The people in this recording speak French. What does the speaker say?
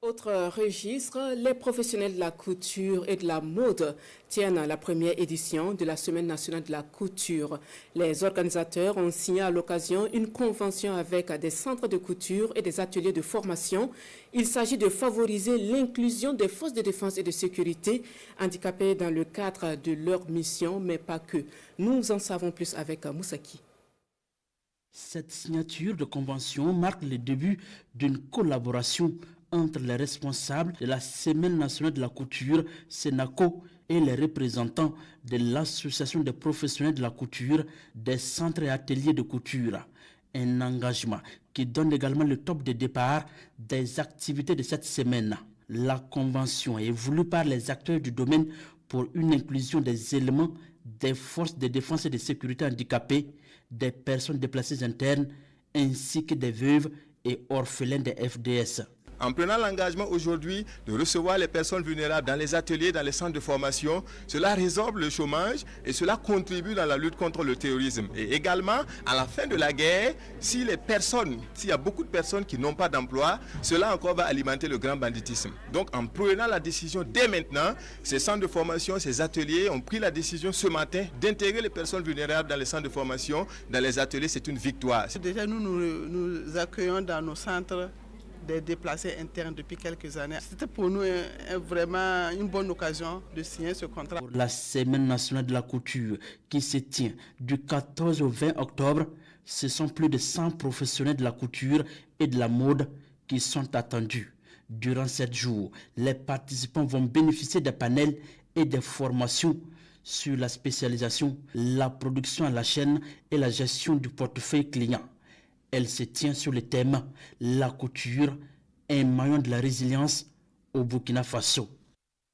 Autre registre, les professionnels de la couture et de la mode tiennent la première édition de la Semaine nationale de la couture. Les organisateurs ont signé à l'occasion une convention avec des centres de couture et des ateliers de formation. Il s'agit de favoriser l'inclusion des forces de défense et de sécurité handicapées dans le cadre de leur mission, mais pas que. Nous en savons plus avec Moussaki. Cette signature de convention marque le début d'une collaboration entre les responsables de la Semaine nationale de la couture, SENACO, et les représentants de l'Association des professionnels de la couture, des centres et ateliers de couture. Un engagement qui donne également le top de départ des activités de cette semaine. La convention est voulue par les acteurs du domaine pour une inclusion des éléments des forces de défense et de sécurité handicapées, des personnes déplacées internes, ainsi que des veuves et orphelins des FDS. En prenant l'engagement aujourd'hui de recevoir les personnes vulnérables dans les ateliers, dans les centres de formation, cela résorbe le chômage et cela contribue dans la lutte contre le terrorisme. Et également, à la fin de la guerre, s'il y a beaucoup de personnes qui n'ont pas d'emploi, cela encore va alimenter le grand banditisme. Donc en prenant la décision dès maintenant, ces centres de formation, ces ateliers ont pris la décision ce matin d'intégrer les personnes vulnérables dans les centres de formation, dans les ateliers, c'est une victoire. Déjà nous accueillons dans nos centres des déplacés internes depuis quelques années. C'était pour nous vraiment une bonne occasion de signer ce contrat. Pour la Semaine nationale de la couture qui se tient du 14 au 20 octobre, ce sont plus de 100 professionnels de la couture et de la mode qui sont attendus. Durant 7 jours, les participants vont bénéficier des panels et des formations sur la spécialisation, la production à la chaîne et la gestion du portefeuille client. Elle se tient sur le thème « La couture, un maillon de la résilience au Burkina Faso ».